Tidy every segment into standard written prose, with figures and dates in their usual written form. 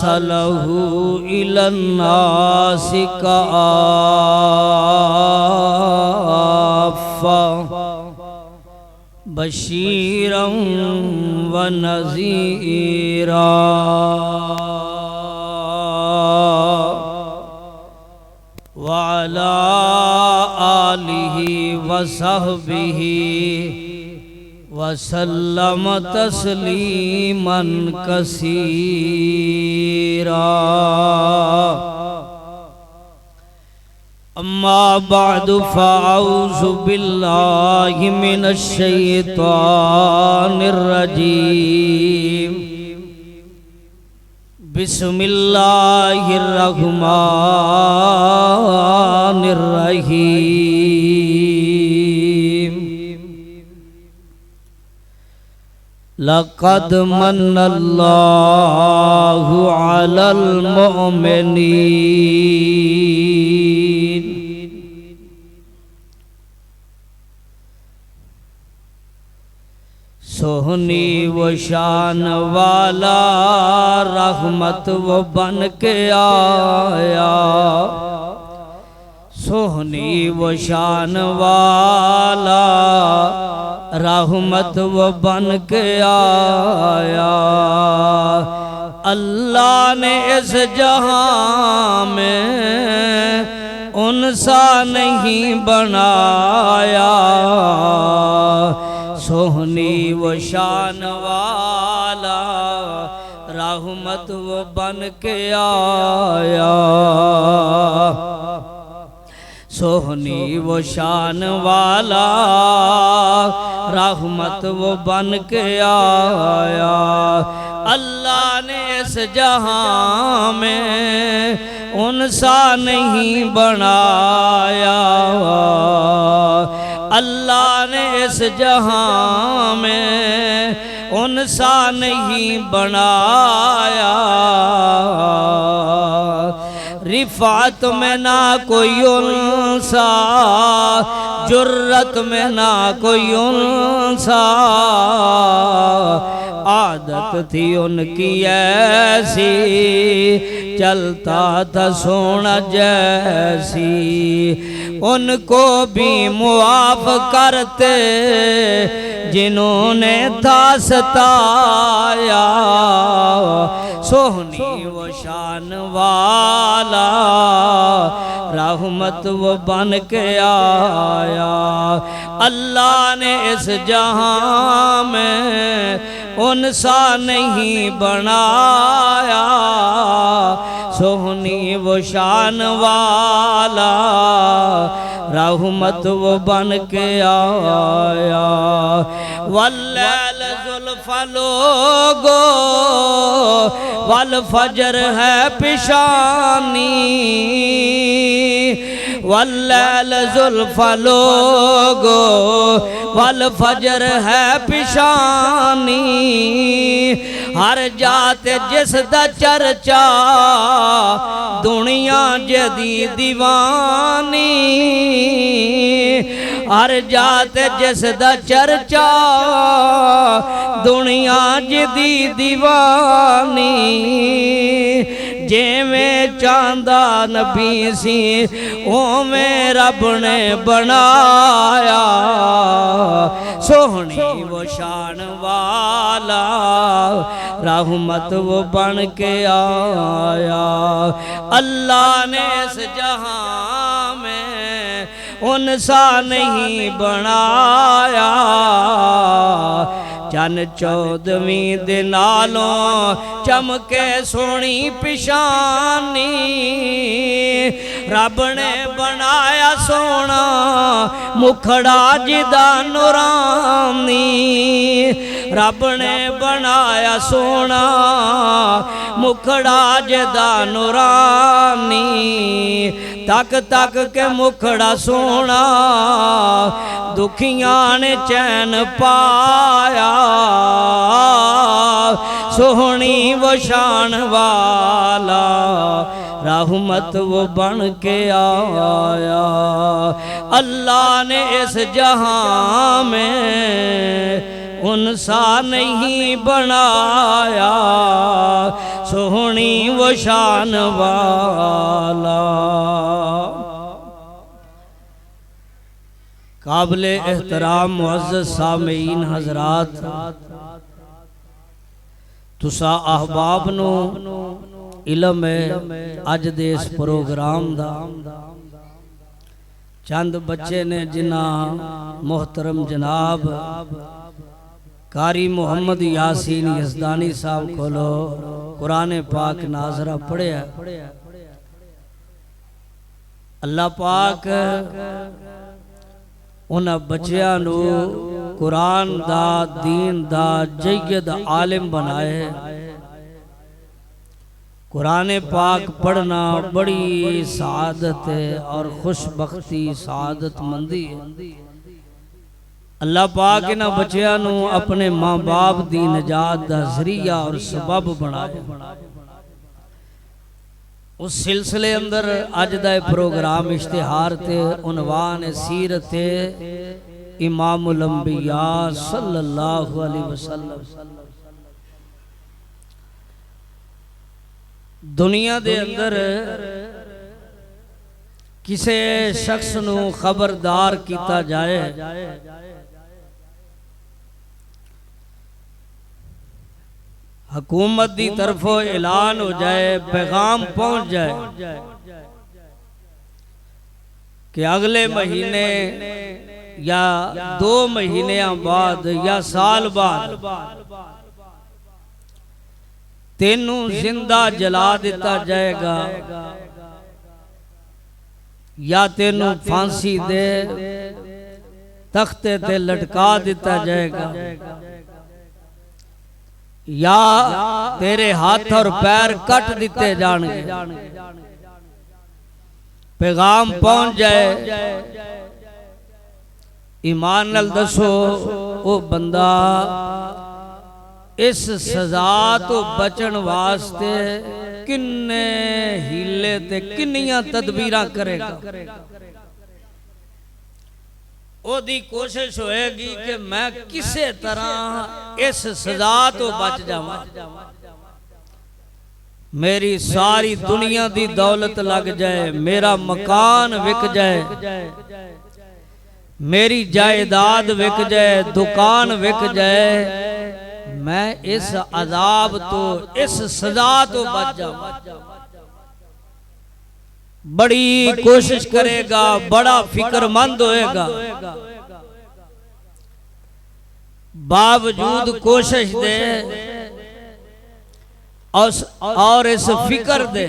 أرسله إلى الناس كافة بشيرا ونذيرا وعلى آله وصحبه وسلم تسلیما کثیرا اما بعد فاعوذ باللہ من الشیطان الرجیم بسم اللہ الرحمن الرحیم لقد من اللہ علی المؤمنین سہنی و شان والا رحمت وہ بن کے آیا سہنی و شان والا رحمت وہ بن کے آیا اللہ نے اس جہاں میں ان سا نہیں بنایا سہنی و شان والا رحمت وہ بن کے آیا سہنی و شان والا رحمت وہ بن کے آیا اللہ نے اس جہاں میں ان سا نہیں بنایا اللہ نے اس جہاں میں ان سا نہیں بنایا رفعت میں نہ کوئی انسا جرت میں نہ کوئی انسا عادت تھی ان کی ایسی چلتا تھا سونا جیسی ان کو بھی معاف کرتے جنہوں نے تھا ستایا سہنی و شان والا رحمت وہ بن کے آیا اللہ نے اس جہاں میں ان سا نہیں بنایا سہنی و شان والا رحمت وہ بن کے آیا واللیل زلف لوگو والفجر ہے پیشانی واللیل زلف لوگو والفجر ہے پیشانی ہر جاتے جس دا چرچا دنیا جدی دیوانی ہر جاتے جس دا چرچا دنیا جدی دیوانی جے میں چاندہ نبی سی اومیں رب نے بنایا سہنی و شان والا رحمت وہ بن کے آیا اللہ نے اس جہاں میں ان سا نہیں بنایا چن چودویں دنالوں چمکے سونی پیشانی رب نے بنایا سونا مکھڑا جدا نورانی رب نے بنایا سونا مکھڑا جدا نورانی تک تک کے مکھڑا سونا دکھیاں نے چین پایا سہنی و شان والا رحمت وہ بن کے آیا اللہ نے اس جہاں میں ان سا نہیں بنایا سونی وہ شان والا قابل احترام معزز سامعین حضرات تسا احباب نو علم ہے اج دے اس پروگرام دا چند بچے نے جنہاں محترم جناب قاری محمد یاسین یزدانی صاحب کھولو قرآن پاک ناظرہ پڑھیا اللہ پاک انہاں بچیاں نو قرآن دا دین دا جید عالم بنائے قرآن پاک پڑھنا بڑی سعادت ہے اور خوش بختی سعادت مندی ہے اللہ پاک انہاں بچیاں نو اپنے ماں باپ دی نجات دا ذریعہ اور سبب بنائے اس سلسلے اندر اج دا پروگرام اشتہار تے عنوان سیرت امام الانبیاء صلی اللہ علیہ وسلم دنیا دے اندر کسے شخص نو خبردار کیتا جائے حکومت دی طرفوں اعلان ہو جائے پیغام پہنچ جائے کہ اگلے مہینے یا 2 مہینیاں بعد یا سال بعد تینوں زندہ جلا دیتا جائے گا یا تینوں پھانسی دے تختے تے لٹکا دیتا جائے گا یا تیرے ہاتھ اور پیر کٹ دیتے جان گے پیغام پہنچ جائے ایمان نال دسو وہ بندہ اس سزا تو بچن واسطے کنے ہیلے تے کنیاں تدبیراں کرے گا او دی کوشش ہوئے گی کہ میں کسے طرح اس سزا تو بچ جاؤں میری ساری دنیا دی دولت لگ جائے میرا مکان وک جائے میری جائیداد وک جائے دکان وک جائے میں اس عذاب تو اس سزا تو بچ جاؤں بڑی کوشش کرے گا بڑا فکر مند ہوئے گا باوجود کوشش دے اور اس فکر دے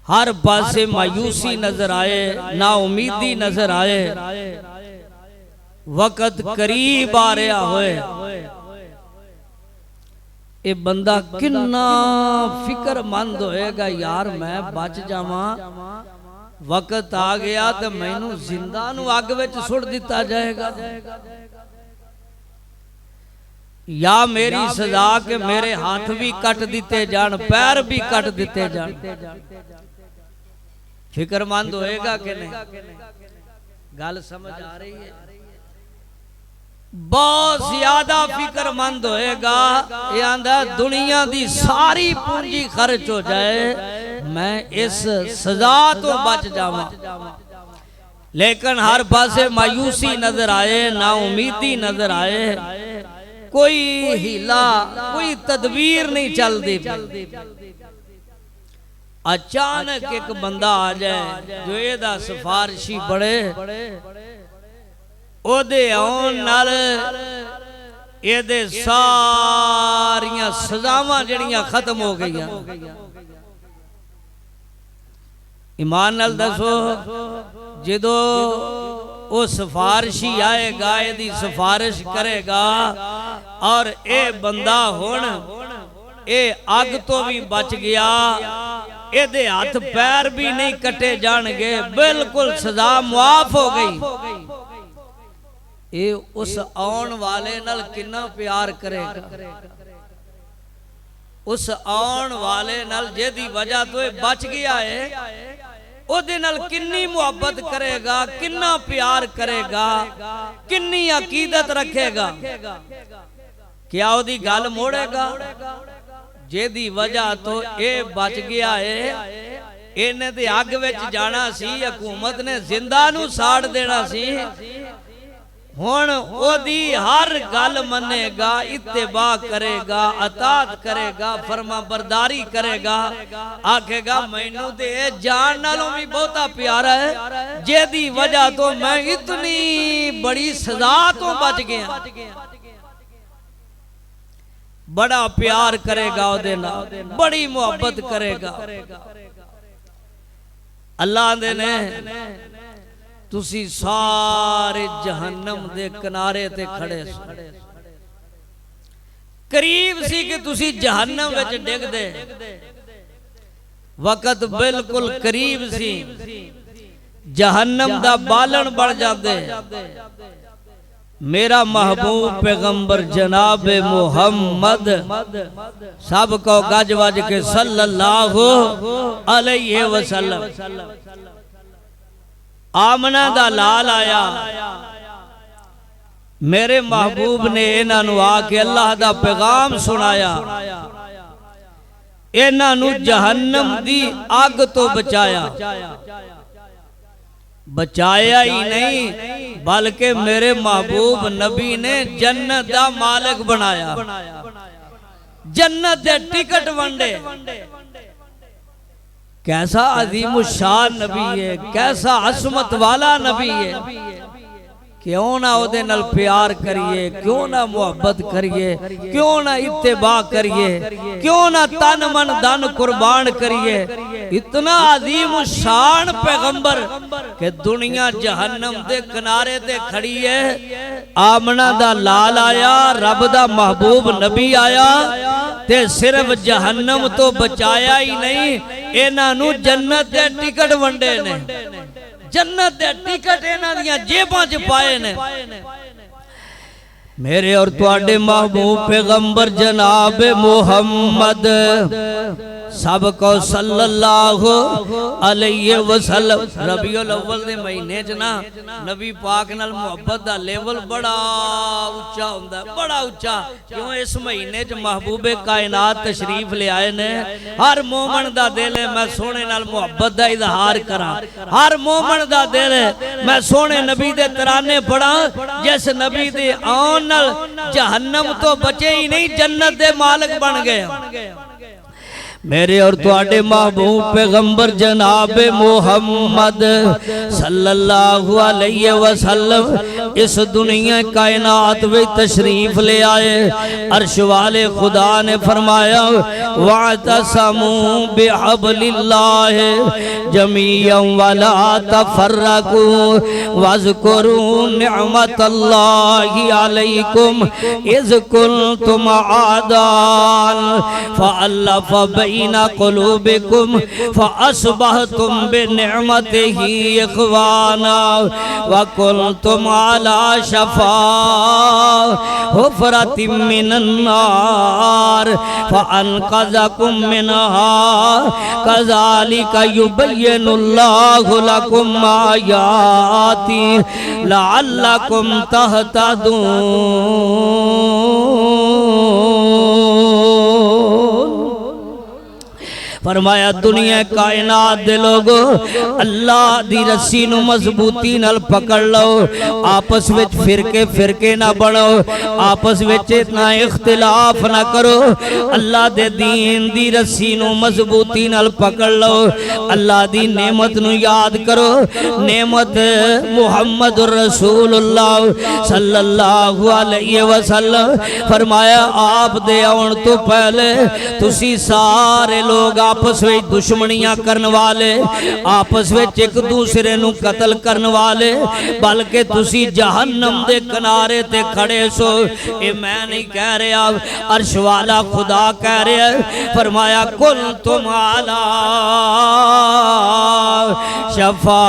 ہر پاسے مایوسی نظر آئے نا امیدی نظر آئے وقت قریب آ رہا ہوئے اے بندہ کنا فکر مند ہوئے گا یار میں بچ جاواں وقت آ گیا تو میں نو زندہ نو آگ وچ سڑ دیتا جائے گا یا میری سزا کہ میرے ہاتھ بھی کٹ دیتے جان پیر بھی کٹ دیتے جان فکر مند ہوئے گا کہ نہیں گل سمجھ آ رہی ہے بہت زیادہ فکر مند ہوئے گا یہ آندھا دنیا دی ساری پونجی خرچ ہو جائے میں اس سزا تو بچ جاواں لیکن ہر پاسے مایوسی نظر آئے نا امیدی نظر آئے کوئی ہیلا کوئی تدبیر نہیں چل دی اچانک ایک بندہ آ جائے جو یہ دا سفارشی بڑے او دے آن نال اے دے ساریاں سزاواں جڑیاں ختم ہو گئیاں ایمان نال دسو جدو او سفارشی آئے گا اے دی سفارش کرے گا اور اے بندہ ہون اے آگ تو بھی بچ گیا اے دے ہاتھ پیر بھی نہیں کٹے جان گے بالکل سزا معاف ہو گئی اے اس آن والے نال کنا پیار کرے گا اس آن والے نال جے دی وجہ تو بچ گیا ہے او دے نال کنی محبت کرے گا کنا پیار کرے گا کنی عقیدت رکھے گا کیا او دی گل موڑے گا جیدی وجہ تو اے بچ گیا ہے انہیں تے آگ وچ جانا سی حکومت نے زندہ نو ساڑ دینا سی ہون او دی ہر گل منے گا اتباع کرے گا اطاعت کرے گا فرما برداری کرے گا آکھے گا مینوں تے جان نالوں بھی بہتا پیارا ہے جیدی وجہ تو میں اتنی بڑی سزا تو بچ گیا بڑا پیار کرے گا دے نا بڑی محبت کرے گا اللہ دے نے تسی سارے جہنم دے کنارے تے کھڑے سو قریب سی کہ تسی جہنم وچ ڈگ دے وقت بالکل قریب سی جہنم دا بالن بڑھ جاندے میرا محبوب پیغمبر جناب محمد سب کو گج وج کے صلی اللہ علیہ وسلم آمنہ دا لال آیا میرے محبوب نے انہاں نو آ کے اللہ دا پیغام سنایا انہاں نو جہنم دی آگ تو بچایا بچایا ہی نہیں بلکہ میرے محبوب نبی نے جنت دا مالک بنایا جنت دے ٹکٹ ونڈے کیسا عظیم الشان نبی ہے کیسا عظمت والا نبی ہے کیوں نہ او دے نال پیار کریے کیوں نہ محبت کریے کیوں نہ اتباع کریے کیوں نہ تن من دن قربان کریے اتنا عظیم الشان پیغمبر کہ دنیا جہنم دے کنارے تے کھڑی ہے آمنہ دا لال آیا رب دا محبوب نبی آیا تے صرف جہنم تو بچایا ہی نہیں انہاں نو جنت دے ٹکٹ ونڈے نے جنت دے ٹکٹ انہاں دیاں جیباں چ پائے نے میرے اور تواڈے محبوب پیغمبر جناب محمد سب کو صلی اللہ علیہ وسلم ربیع الاول دے مہینے جنا نبی پاک نال محبت دا لیول بڑا اونچا ہوندا ہے بڑا اونچا کیوں اس مہینے چ محبوب کائنات تشریف لے آئے نے ہر مومن دا دل ہے میں سونے نال محبت دا اظہار کراں ہر مومن دا دل ہے میں سونے نبی دے ترانے پڑھاں جس نبی دے آن نال جہنم تو بچے ہی نہیں جنت دے مالک بن گئے میرے اور تواڈے محبوب پیغمبر جناب محمد صلی اللہ علیہ وسلم اس دنیا کائنات میں تشریف لے آئے عرش والے خدا نے فرمایا وَاعْتَصَمُوا بِحَبْلِ اللَّهِ جَمِيعًا وَلَا تَفَرَّقُوا وَاذْكُرُوا نِعْمَةَ اللَّهِ عَلَيْكُمْ إِذْ كُنْتُمْ أَعْدَاءً فَأَلَّفَ بين قلوبكم فأصبحتم بنعمته إخوانا وكنتم على شفا حفرة من النار فأنقذكم منها كذلك يبين الله لكم آياته لعلكم تهتدون فرمایا دنیا کائنات دے لوگو اللہ دی رسی نو مضبوطی نال پکڑ لو آپس وچ فرقے نہ بڑھو آپس وچ اتنا اختلاف نہ کرو اللہ دے دین دی رسی نو مضبوطی نال پکڑ لو اللہ دی نعمت نو یاد کرو نعمت محمد رسول اللہ صلی اللہ علیہ وسلم فرمایا آپ دے آن تو پہلے تسی سارے لوگ آپس وچ دشمنیاں کرن والے آپس وچ ایک دوسرے نو قتل کرن والے بلکہ تسی جہنم دے کنارے تے کھڑے سو اے میں نہیں کہہ رہا عرش والا خدا کہہ رہا ہے فرمایا کنتم علی شفا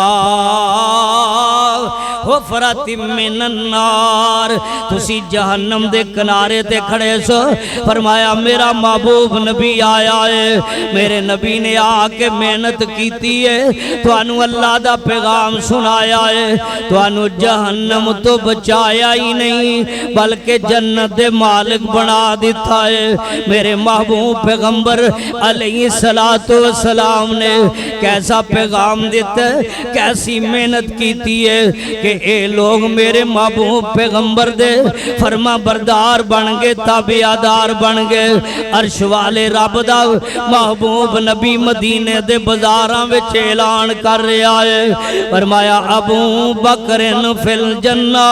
حفرت من النار تسی جہنم دے کنارے تے کھڑے سو فرمایا میرا محبوب نبی آیا ہے میرے نبی نے آ کے محنت کیتی ہے تو انو اللہ دا پیغام سنایا ہے تو انو جہنم تو بچایا ہی نہیں بلکہ جنت دے مالک بنا دیتا ہے میرے محبوب پیغمبر علیہ السلام نے کیسا پیغام دیتا ہے کیسی محنت کیتی ہے کہ اے لوگ میرے محبوب پیغمبر دے فرما بردار بن گے تابعدار بن گے عرش والے رب دا محبوب نبی مدینے دے بازاراں وچ اعلان کر رہا ہے فرمایا ابو بکر فی الجنہ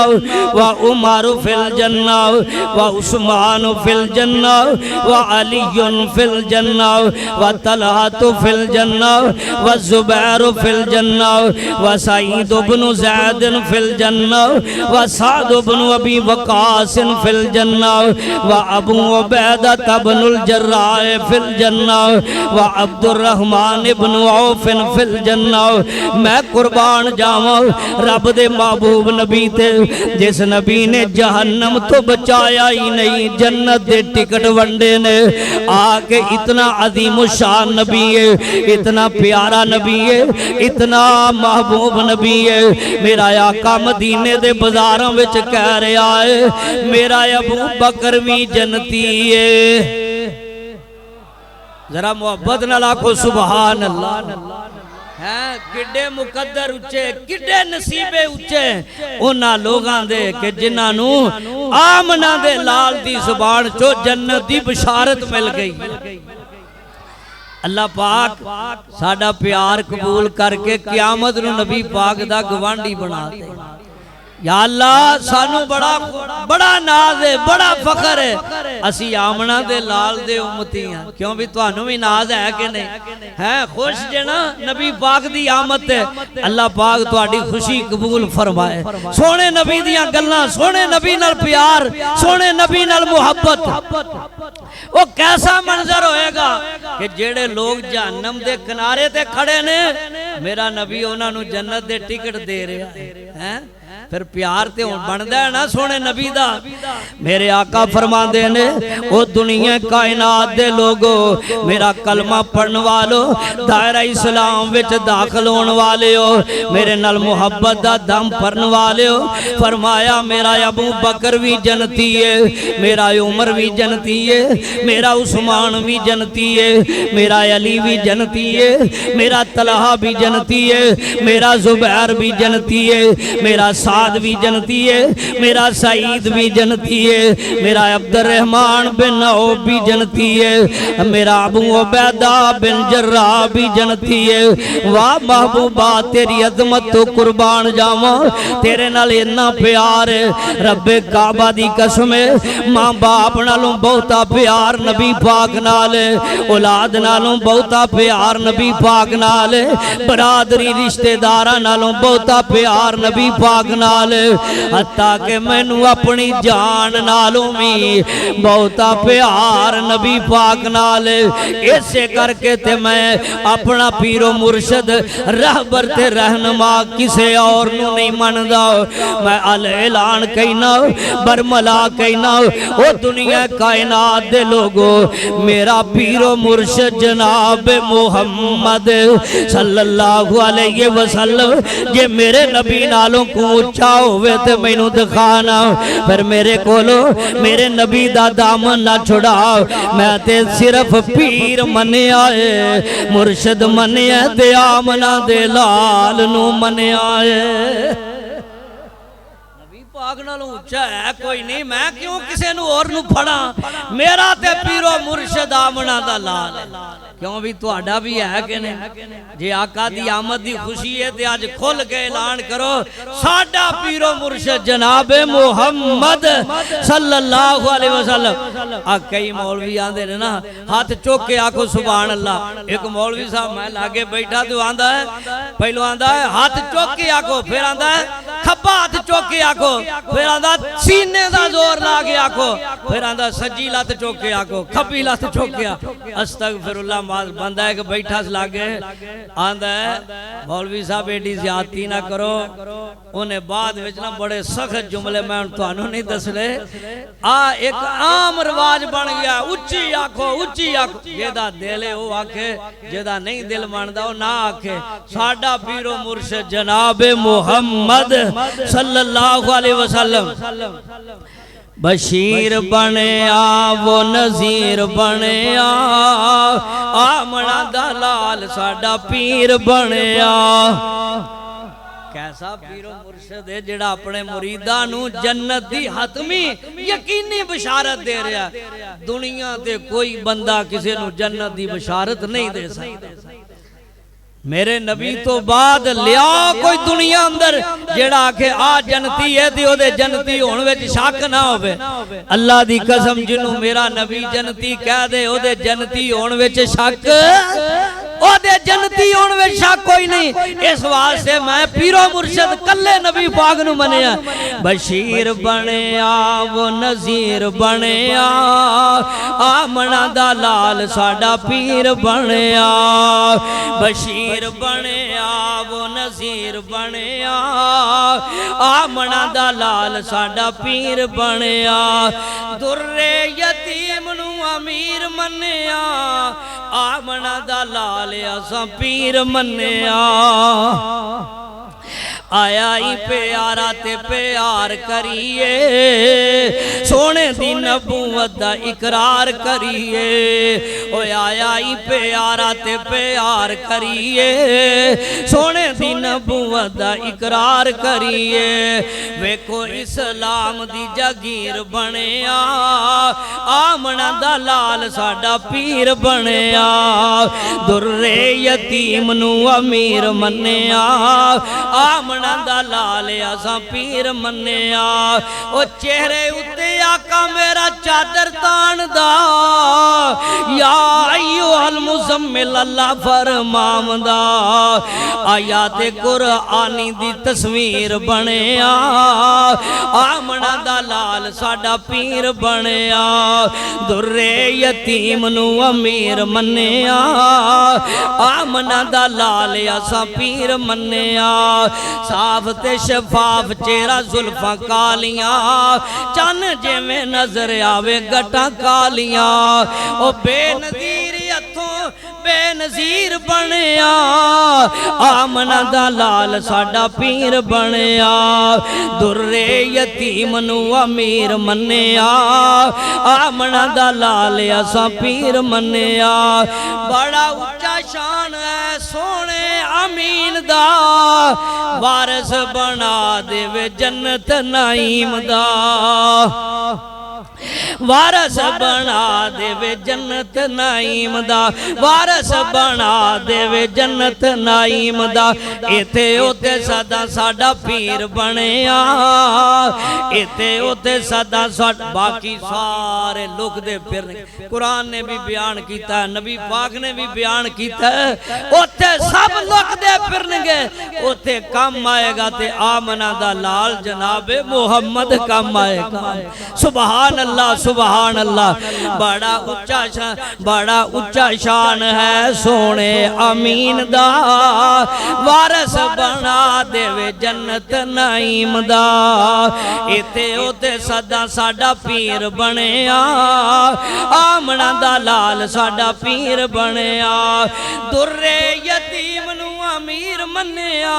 و عمر فی الجنہ و عثمان فی الجنہ و علی فی الجنہ و طلحہ فی الجنہ و زبیر فی الجنہ و سعید بن زید فی الجنہ و سعد بن ابی وقاص فی الجنہ و ابو عبیدہ بن الجراح فی الجنہ و عبد الرحمن بن عوف فی الجنہ میں قربان جاواں رب دے محبوب نبی تے جس نبی نے جہنم تو بچایا ہی نہیں جنت دے ٹکٹ ونڈے نے آکے اتنا عظیم الشان نبی ہے اتنا پیارا نبی ہے اتنا محبوب نبی ہے میرا آقا مدینے دے بازاراں وچ کہہ رہا ہے میرا ابو بکر بھی جنتی ہے ذرا محبت نہ لاکھو سبحان اللہ کڈے مقدر اچھے کڈے نصیبے اچھے انہاں لوگاں دے کہ جنہاں نو آمنہ دے لال دی زبان چو جنت دی بشارت مل گئی اللہ پاک ساڈا پیار قبول کر کے قیامت نو نبی پاک دا گوانڈی بنا دے یا اللہ سانو بڑا ناز ہے بڑا فخر ہے اسی آمنہ دے لال دے امتی ہیں کیوں بھی تو انہوں بھی ناز ہے کہ نہیں ہے خوش جنا نبی پاک دی آمد ہے اللہ پاک تو آڑی خوشی قبول فرمائے سونے نبی دیاں گلنا سونے نبی نال پیار سونے نبی نال محبت وہ کیسا منظر ہوئے گا کہ جیڑے لوگ جہنم دے کنارے تے کھڑے نے میرا نبی انہاں نو جنت دے ٹکٹ دے رہے ہیں پھر پیار تے ہون بندہ ہے نا سونے نبی دا میرے آقا فرما دینے او دنیا کائنات دے لوگو میرا کلمہ پڑھن والو دائرہ اسلام وچ داخل ہون والے ہو میرے نال محبت دا دم پڑھن والے ہو فرمایا میرا ابو بکر بھی جنتی ہے میرا عمر بھی جنتی ہے میرا عثمان بھی جنتی ہے میرا علی بھی جنتی ہے میرا طلحہ بھی جنتی ہے میرا زبیر بھی جنتی ہے میرا سعد بھی جنتی ہے میرا سعید بھی جنتی ہے میرا عبد الرحمن بن عوف بھی جنتی ہے میرا ابو عبیدہ بن جراح بھی جنتی ہے واہ محبوبہ تیری عظمت تو قربان جاواں تیرے نال اتنا پیار ہے رب کعبہ دی قسم ہے ماں باپ نالوں بہتا پیار نبی پاک نال اولاد نالوں بہتا پیار نبی پاک نال برادری رشتہ داراں نالوں بہتا پیار نبی پاک نال حتیٰ کہ میں نو اپنی جان نالوں میں بہتا پیار نبی پاک نال ایسے کر کے تے میں اپنا پیر و مرشد رہبر تے رہنما کسے اور نو نہیں مندہ میں اعلان کہنا برملا کہنا او دنیا کائنات دے لوگو میرا پیر و مرشد جناب محمد صلی اللہ علیہ وسلم جے میرے نبی نالوں کو اچھا ہوئے تے میں نو دکھانا پھر میرے کولو میرے نبی دا دامن نہ چھڑا میں تے صرف پیر منے آئے مرشد منے تے آمنہ دے لال نو منے آئے پاک نالوں اچھا ہے کوئی نہیں میں کیوں کسے نو اور نو پھڑا میرا تے پیرو مرشد آمنہ دا لال کیوں بھی تو آڈا بھی ہے کہ نہیں جے آقا دی آمد دی خوشی ہے تے آج کھل کے اعلان کرو ساڈا پیرو مرشد جناب محمد صلی اللہ علیہ وسلم کئی مولوی آندے نے نا ہاتھ چوک کے آکھو سبحان اللہ ایک مولوی صاحب میں لاگے بیٹھا تو آندہ ہے پہلو آندہ ہے ہاتھ چوک کے آکھو پھر آندہ ہے کھپا کھبا ہاتھ چوک کے آکھو پھر آندا سینے دا زور لا کے آکھو پھر آندا سجی لات چوک کے آکھو کھبی لات چوک کے استغفراللہ بندہ ہے کہ بیٹھا سے لاگے آندا ہے مولوی صاحب ایڈی زیادتی نہ کرو انہیں بعد وچنا بڑے سخت جملے میں ان تو انہوں نہیں دس لے ایک عام رواج بن گیا اچھی آکھو جیدہ دلے ہو آکھے جیدہ نہیں دل ماندہ ہو نہ آکھے ساڑھا پیر و مرشد جناب محمد صلی اللہ علیہ وسلم بشیر بنیا وہ نذیر بنیا آمنہ دلال ساڑھا پیر بنیا کیسا پیر و مرشد ہے جڑا اپنے مریدانو جنت دی حتمی یقینی بشارت دے رہا دنیا تے کوئی بندہ کسی نو جنت دی بشارت نہیں دے سکتا میرے نبی تو بعد لیا کوئی دنیا اندر جیڑا کہ جنتی ہے دی او دے جنتی ہون وچ شک نہ ہوئے اللہ دی قسم جنوں میرا نبی جنتی کہہ دے او دے جنتی ہون وچ شک او دے جنتی ہون وچ شک کوئی نہیں اس واسطے میں پیر و مرشد کلے نبی پاک نو منیا بشیر بنیا وہ نذیر بنیا آمنہ دا لال ساڑا پیر بنیا بشیر بنیا وہ نذیر بنیا آمنہ دا لال ساڑا پیر بنیا در یتیم نو امیر منیا آمنہ دا لال اساں پیر منیا آیا ہی پیارا تے پیار کریے سونے دی نبوت دا اقرار کریے اوہ آیا ہی پیارا تے پیار کریے سونے دی نبوت دا اقرار کریے ویکھو اسلام دی جگیر بنیا آمنہ دا لال ساڑا پیر بنیا در یتیم نو امیر منیا آمنہ دا لال اساں پیر منیا او چہرے اتے آقا میرا چادر تان دا یا ایوہ المزمل اللہ فرمام دا آیات قرآنی دی تصویر بنیا آمنہ دا لال ساڑا پیر بنیا در یتیم نو امیر منیا آمنہ دا لال اساں پیر منیا صاف تے شفاف چہرہ زلفاں کالیاں چن جے میں نظر آوے گٹاں کالیاں او بے نظیر اتھوں بے نظیر بنیا آمنہ دا لال ساڑا پیر بنیا در یتیم نو امیر منیا آمنہ دا لال اساں پیر منیا بڑا اچھا شان ہے سونے امین دا وارث بنا دے وے جنت نعیم دا وارث بنا دے وے جنت نعیم دا وارث بنا دے وے جنت نعیم دا ایتھے اوتے صدا ساڑا پیر بنیا ایتھے اوتے صدا ساڑا باقی سارے لوگ دے پھرنے قرآن نے بھی بیان کیتا ہے نبی پاک نے بھی بیان کیتا ہے اوتے سب لوگ دے پھرنے گے اوتے کم آئے گا تے آمنہ دا لال جناب محمد کم آئے گا سبحان اللہ سبحان اللہ بڑا اچھا شان ہے سونے امین دا وارث بنا دے وے جنت نعیم دا ایتے ہوتے صدا ساڑا پیر بنیا آمنہ دا لال ساڑا پیر بنیا در یتیم نو امیر منیا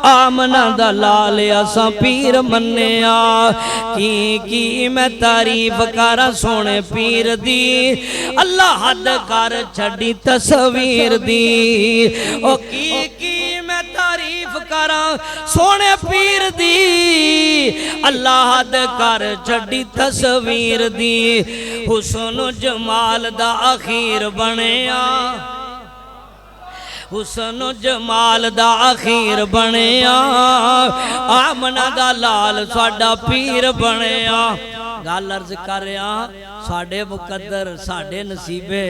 آمنہ دا لال اساں پیر منیا کی میں تعریف کرا سونے پیر دی اللہ حد کر چھڑی تصویر دی او کی میں تعریف کرا سونے پیر دی اللہ حد کر چھڑی تصویر دی حسن و جمال دا اخیر بنیا حسن و جمال دا اخیر بنیا آمنہ دا لال ساڑا پیر بنیا گل عرض کر رہا ساڈے مقدر ساڈے نصیبے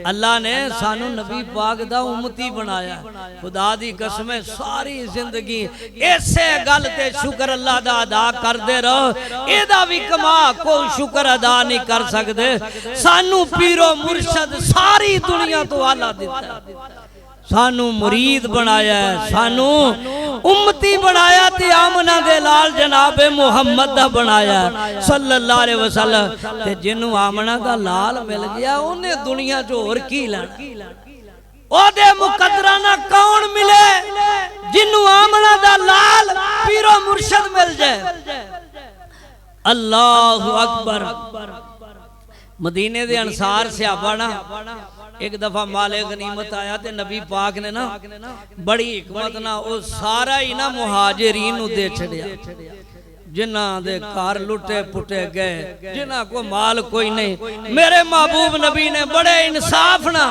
اللہ نے سانو نبی پاک دا امتی بنایا خدا دی قسم ساری زندگی ایسے گل تے شکر اللہ دا ادا کر دے رہو اے دا بھی کما کوئی شکر ادا نہیں کر سکدے سانو پیرو مرشد ساری دنیا تو آلہ دیتا ہے سانو مرید بنایا ہے سانو امتی بنایا تے آمنہ دے لال جناب محمد دا بنایا ہے صلی اللہ علیہ وسلم تے جنہوں آمنہ دا لال مل گیا انہیں دنیا جو اور کی لینا او دے مقدرانہ کون ملے جنہوں آمنہ دا لال پیرو مرشد مل جائے اللہ اکبر مدینے دے انصار صحابہ نا ایک دفعہ مال غنیمت آیا تے نبی پاک نے نا بڑی حکمت نا او سارا ہی نا مہاجرین نو دے چھڑیا جنہ دے کار لٹے پٹے گئے جنہ کو مال کوئی نہیں میرے محبوب نبی نے بڑے انصاف نا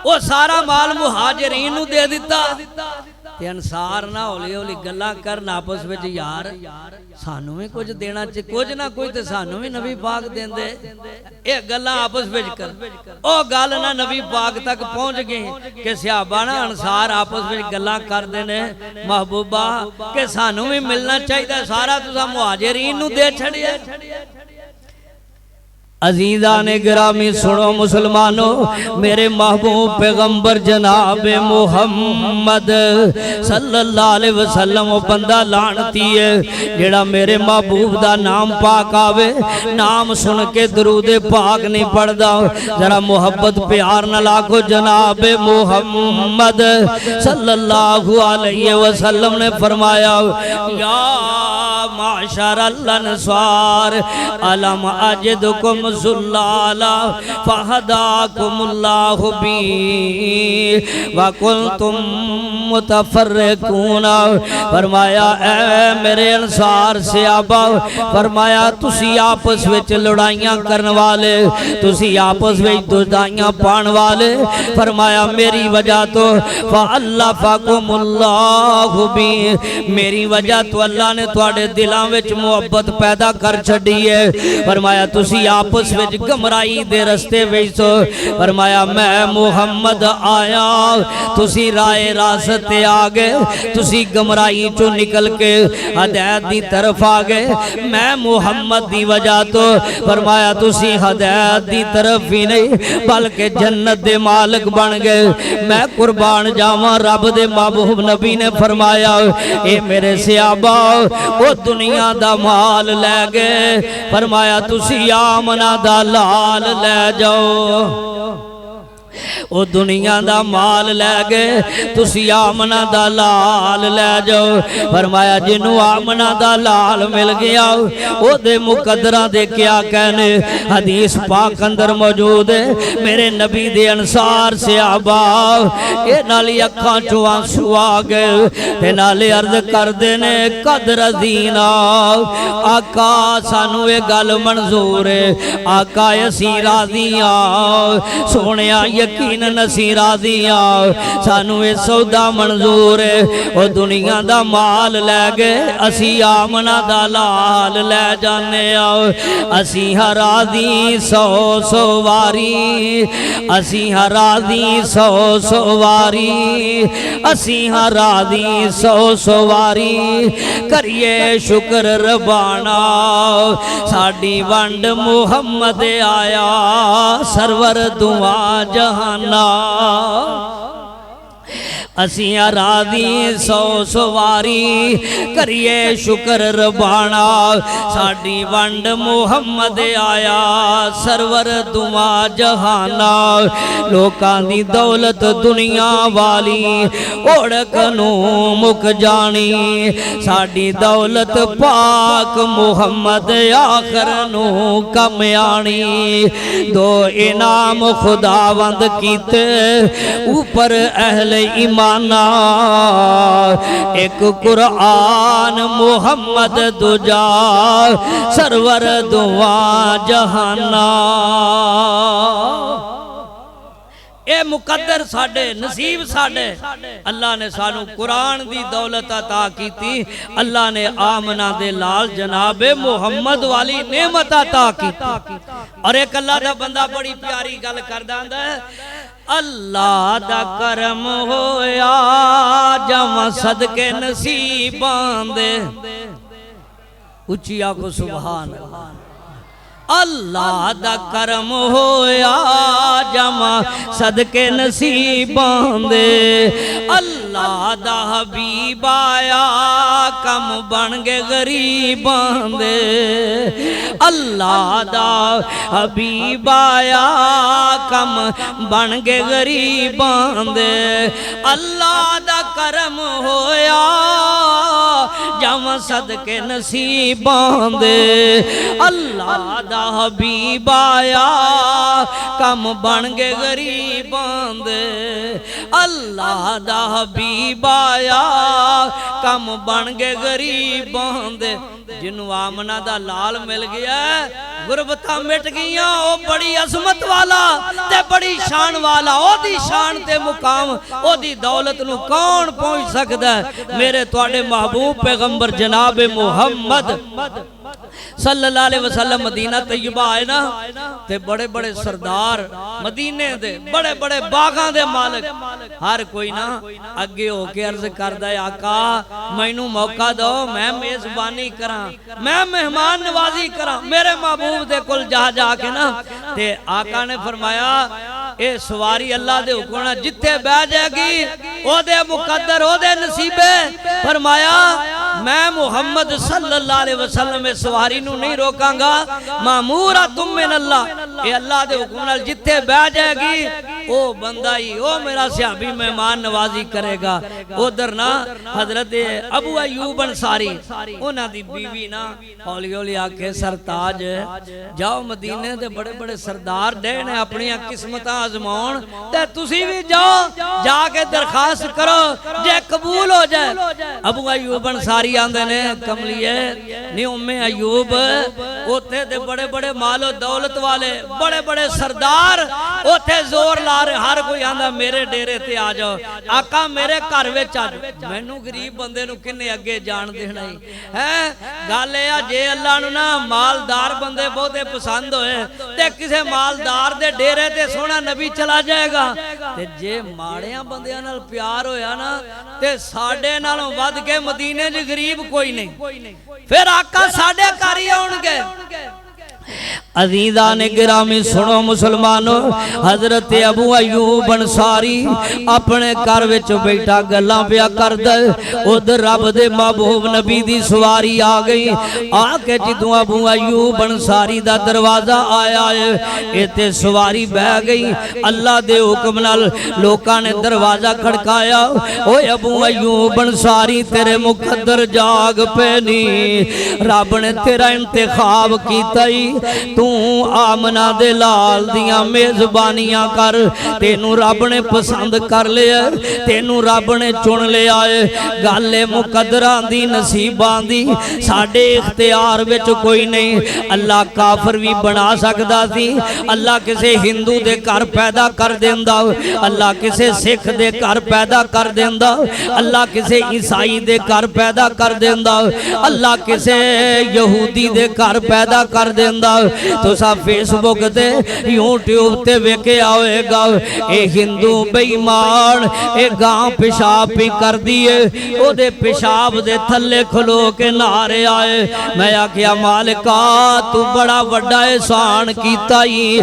وہ سارا مال مہاجرین نو دے دیتا تے انصار نہ ہولی ہولی گلا کرنا آپس وچ یار سانو بھی کچھ دینا چاہیے کچھ نہ کوئی تے سانو بھی نبی پاک دین دے اے گلا آپس وچ کر او گل نہ نبی پاک تک پہنچ گئی کہ صحابہ نا انصار آپس وچ گلا کر دینے محبوبہ کہ سانو بھی ملنا چاہیے سارا تسا مہاجرین نو دے چھڑیا عزیزان گرامی سنو مسلمانوں میرے محبوب پیغمبر جناب محمد صلی اللہ علیہ وسلم وہ بندہ لعنتی ہے جڑا میرے محبوب دا نام پاک آوے نام سن کے درود پاک نہیں پڑھ دا ذرا محبت پیار نہ لاکھو جناب محمد صلی اللہ علیہ وسلم نے فرمایا یا معشر الانصار علم اجدکم زلالا فہداکم اللہ بی وکنتم متفرقون فرمایا اے میرے انصار صحابہ فرمایا تسی آپس وچ لڑائیاں کرن والے تسی آپس وچ دشدائیاں پان والے فرمایا میری وجہ تو فَأَلَّفَكُمُ اللَّهُ بِي میری وجہ تو اللہ نے تواڈے دلاں وچ محبت پیدا کر چھڈی ہے فرمایا تسی آپس وچ گمرائی دے رستے وچ سو فرمایا میں محمد آیا تسی رائے راست تے آگے تسی گمرائی چو نکل کے ہدایت دی طرف آگے میں محمد دی وجہ تو فرمایا تسی ہدایت دی طرف ہی نہیں بلکہ جنت دے مالک بن گئے میں قربان جاواں رب دے محبوب نبی نے فرمایا اے میرے صحابہ او دنیا دا مال لے گئے فرمایا تسی آمنہ دا لال لے جاؤ او دنیا دا مال لے گئے تسی آمنہ دا لال لے جاؤ فرمایا جنہوں آمنہ دا لال مل گیا او دے مقدرہ دے کیا کہنے حدیث پاک اندر موجود ہے میرے نبی دے انصار صحابہ اے نالی اکھاں چو آنسو آگے تے نالی عرض کر دینے قدر دینا آقا سانو اے گل منظور ہے آقا اسی راضیاں سونیا یقین نصیرہ دیا سانو اے سودا منظور ہے او دنیا دا مال لے گئے اسی آمنہ دا لال لے جانے آؤ اسی ہرادی سو سواری اسی ہرادی سو سواری اسی ہرادی سو سواری کریے شکر ربانا ساڑی ونڈ محمد آیا سرور دعا جہانا اسی راضی سو سواری کریے شکر ربانا ساڑی ونڈ محمد آیا سرور دعا جہانا لوکاں دی دولت دنیا والی اوڑکنو مک جانی ساڑی دولت پاک محمد آخر نو کم آنی دو انعام خداوند کیتے اوپر اہل ایمان ایک قرآن محمد دجا سرور دعا جہانا اے مقدر ساڈے نصیب ساڈے اللہ نے سانو قرآن دی دولت عطا کیتی اللہ نے آمنہ دے لال جناب محمد والی نعمت عطا کیتی اور ایک اللہ دا بندہ بڑی پیاری گل کردہ ہے اللہ دا کرم ہویا جمع صدقے نصیبان دے اچھی آنکھو سبحان اللہ دا کرم ہویا جمع صدقے نصیبان دے اللہ دا حبیب آیا کم بن گے غریبان دے اللہ دا حبیب آیا کم بن گے غریبان دے اللہ دا کرم ہویا جمع صدقے نصیبان دے اللہ دا حبیب آیا کم بن گے غریبان دے اللہ دا حبیب آیا کم بن گے غریبان دے جنہوں آمنہ دا لال مل گیا ہے غربتہ مٹ گیا او بڑی عظمت والا تے بڑی شان والا او دی شان تے مقام او دی دولت نو کون پہنچ سکتا ہے میرے تواڈے محبوب پیغمبر جناب محمد صلی اللہ علیہ وسلم مدینہ طیبہ آئے نا تے بڑے بڑے سردار مدینے دے بڑے بڑے باغاں دے مالک ہر کوئی نا اگے ہو کے عرض کردہ ہے آقا مینوں موقع دو میں میزبانی کراں میں مہمان نوازی کراں میرے محبوب دے کل جا جا کے نا تے آقا نے فرمایا اے سواری اللہ دے حکمنا جتھے بہ جائے گی او دے مقدر او دے نصیبے فرمایا میں محمد صلی اللہ علیہ وسلم میں سواری نو نہیں روکاں گا ماموراتم من اللہ اے اللہ دے حکمنا جتھے بہ جائے گی او بندہ ہی او میرا صحابی مہمان نوازی کرے گا ادھر نا حضرت ابو ایوب انصاری انہاں دی بیوی نا ہولی ہولی آکے سرتاج جاؤ مدینے دے بڑے بڑے سردار دے نے اپنی قسمتاں آزمون تے تسی بھی جاؤ جا کے درخواست کرو جے قبول ہو جائے ابو ایوب انصاری آندے نے کملیے نی ام ایوب اوتھے دے بڑے بڑے مال و دولت والے بڑے بڑے سردار اوتھے زور لا رہے ہر کوئی آندہ میرے ڈیرے تے آ جاؤ آقا میرے گھر وچ آ جاؤ مینوں غریب بندے نو کنے اگے جان دینا ہی ہے گل اے جے اللہ نو نا مالدار بندے بہتے پسند ہوئے تے کسے مالدار دے ڈیرے تے سونا نبی چلا جائے گا تے جے ماڑیاں بندیاں نال پیار ہویا نا تے ساڑھے نالوں ود کے مدینے جو غریب کوئی نہیں پھر آقا ساڑھے کاری ہونگے عزیزان گرامی سنو مسلمانوں حضرت ابو ایوب انصاری اپنے گھر وچ بیٹھا گلاں پیا کردا ادھر رب دے محبوب نبی دی سواری آ گئی آ کے جدوں ابو ایوب انصاری دا دروازہ آیا ہے ایتھے سواری بہ گئی اللہ دے حکم نال لوکاں نے دروازہ کھڑکایا اوے ابو ایوب انصاری تیرے مقدر جاگ پینی رب نے تیرا انتخاب کیتا ہی تو آمنہ دے لال دیاں میزبانیاں کر تینوں رب نے پسند کر لیا تینوں رب نے چن لیا ہے گالے مقدران دی نصیبان دی ساڑھے اختیار وچ کوئی نہیں اللہ کافر بھی بنا سکتا تھی اللہ کسے ہندو دے کر پیدا کر دیندہ اللہ کسے سکھ دے کر پیدا کر دیندہ اللہ کسے عیسائی دے کر پیدا کر دیندہ اللہ کسے یہودی دے کر پیدا کر دیندہ تو سا فیس بک دے یوٹیوب تے ویکے آوے گا اے ہندو بیمان اے گاں پیشاب بھی کر دیئے او دے پیشاب دے تھلے کھلو کے نعرے آئے میں آکھیا مالکا تو بڑا وڈا احسان کیتا ہی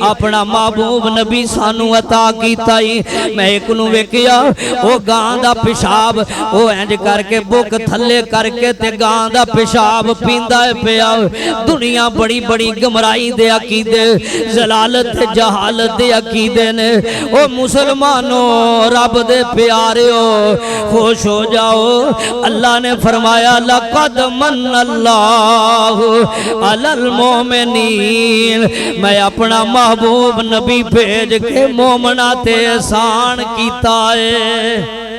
اپنا محبوب نبی سانو عطا کیتا ہی میں ایک نو ویکیا او گاں دا پیشاب او انج کر کے بک تھلے کر کے تے گاں دا پیشاب پیندہ پیا دنیا بڑی بڑی گمرائی دے عقیدے زلالت جہالت دے عقیدے نے او مسلمانوں رب دے پیارے ہو خوش ہو جاؤ اللہ نے فرمایا لقد من اللہ علی المومنین میں اپنا محبوب نبی بھیج کے مومنہ تے احسان کیتا ہے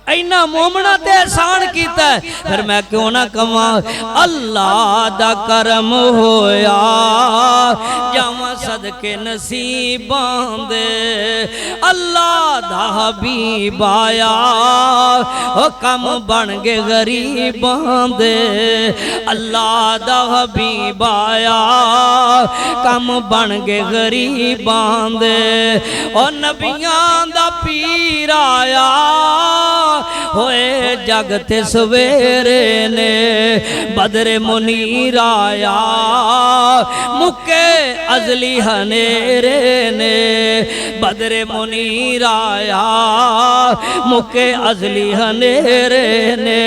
اینا مومنہ تے احسان کیتا ہے پھر میں کیوں نہ کہاں اللہ دا کرم ہویا جاواں صدقے نصیباں دے اللہ دا حبیب آیا او کم بن گے غریباں دے اللہ دا حبیب آیا کم بن گے غریباں دے او نبیاں دا پیر آیا ہوئے جگ تے سویرے نے بدر منیر آیا مکے ازلی ہنیرے نے بدر منیر آیا مکے ازلی ہنیرے نے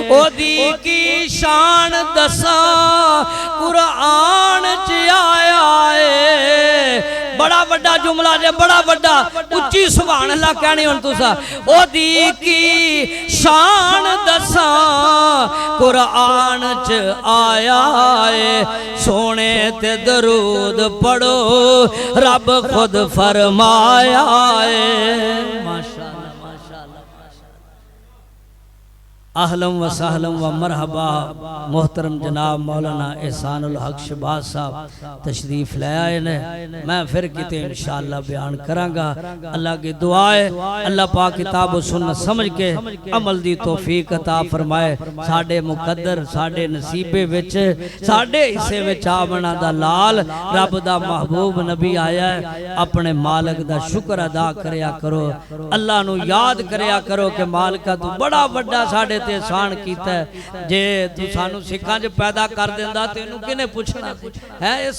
او دی کی شان دساں قرآن چ آیا ہے بڑا بڑا جملہ جے بڑا بڑا اچھی سبحان اللہ کہنی ہون تو سا او دی کی شان دساں قرآن چ آیا ہے سونے تے درود پڑھو رب خود فرمایا ہے ماشاءاللہ اہلم و سہلم و مرحبا محترم جناب مولانا احسان الحق شہباز صاحب تشریف لے آئے نے میں پھر کتے انشاءاللہ بیان کرانگا اللہ کی دعائے اللہ پاک کتاب و سنت سمجھ کے عمل دی توفیق عطا فرمائے ساڑھے مقدر ساڑھے نصیبے وچ ساڑھے اسے وچ آمنا دا لال رب دا محبوب نبی آیا ہے اپنے مالک دا شکر ادا کریا کرو اللہ نو یاد کریا کرو کہ مالکہ تو بڑا بڑا ساڑھے تے احسان کیتا ہے جے تو سانو سکھاں جو پیدا کر دیندہ تے انہوں کنے پوچھنا ہے یہ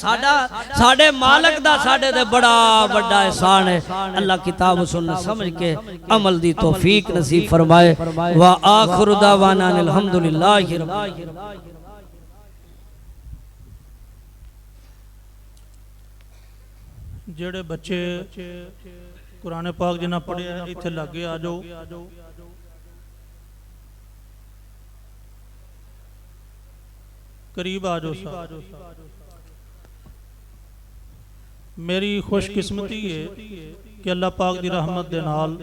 ساڑھے مالک دا ساڑھے دے بڑا بڑا احسان ہے اللہ کتاب و سنت سمجھ کے عمل دی توفیق نصیب فرمائے وآخر دعوانا الحمدللہ رب جڑے بچے قرآن پاک جنہ پڑھے ہیں ایتھے لگے آجو قریب آجو سا میری خوش قسمتی ہے کہ اللہ پاک دی رحمت دے نال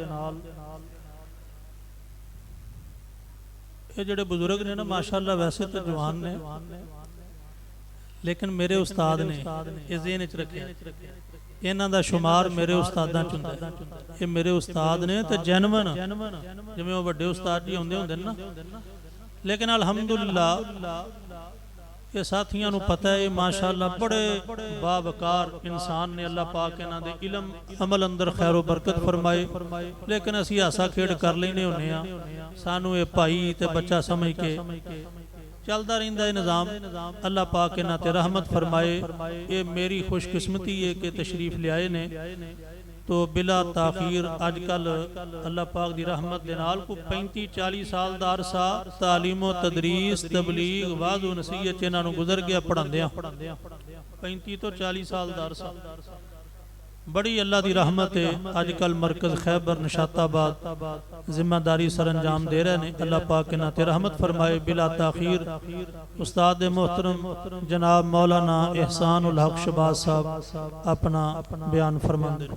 یہ جڑے بزرگ نے نا ماشاءاللہ ویسے تو جوان نے لیکن میرے استاد نے یہ ذہن اچ رکھے انہاں دا شمار میرے استاداں چندہ ہے یہ میرے استاد نے تو جنون جمیں وہ بڑے استاد جی ہوندے نا لیکن الحمدللہ یہ ساتھیاں نو پتہ ہے ماشاءاللہ بڑے باوقار انسان نے اللہ پاک انہاں دے علم عمل اندر خیر و برکت فرمائے لیکن اسی آسا کھیڑ کر لینے ہونے ہیں سانو اے پائی تے بچہ سمجھ کے چلدہ رہندہ نظام اللہ پاک انہاں تے رحمت فرمائے یہ میری خوش قسمتی ہے کہ تشریف لے آئے نے تو بلا تاخیر آج کل اللہ پاک دی رحمت دینال کو 35-40 سال دا عرصہ تعلیم و تدریس تبلیغ واعظ و نصیحت انہاں نو گزر گیا پڑھن دیاں 35 تو 40 سال دا عرصہ بڑی اللہ دی رحمت ہے آج کل مرکز خیبر نشاط آباد ذمہ داری سر انجام دے رہے ہیں اللہ پاک انہاں تے رحمت فرمائے بلا تاخیر استاد محترم جناب مولانا احسان الحق شہباز صاحب اپنا بیان فرمان دے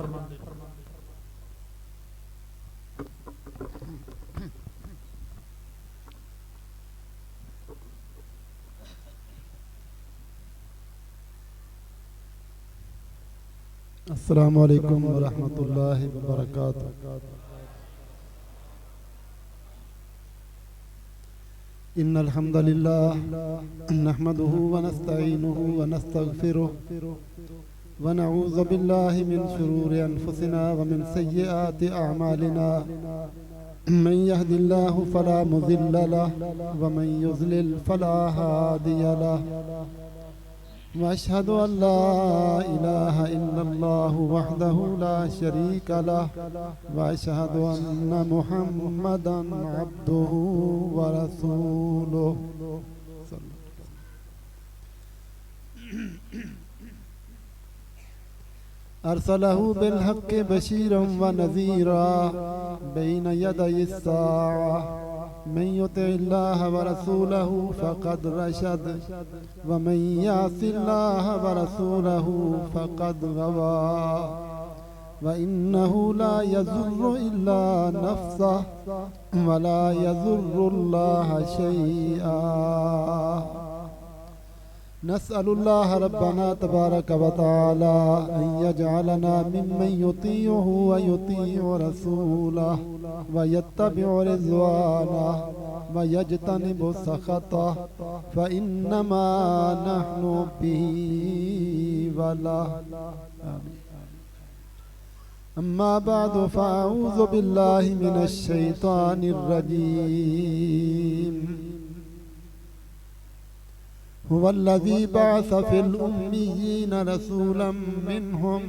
السلام علیکم ورحمۃ اللہ وبرکاتہ ان الحمد للہ نحمده ونستعینه ونستغفره ونعوذ باللہ من شرور انفسنا ومن سیئات اعمالنا من يهد الله فلا مضل له ومن يضلل فلا هادي له وأشهد أن لا إله إلا الله وحده لا شريك له وأشهد أن محمدا عبده ورسوله أرسله بالحق بشيرا ونذيرا بين يدي الساعة من يطع الله ورسوله فقد رشد ومن يعص الله ورسوله فقد غوى وإنه لا يضر إلا نفسه ولا يضر الله شيئا. نسأل الله ربنا تبارك وتعالى أن يجعلنا ممن يطيعه ويطيع رسوله ويتبع رضوانه ويجتنب سخطه فإنما نحن به وله. أما بعد فأعوذ بالله من الشيطان الرجيم. هو الذي بعث في الأميين رسولا منهم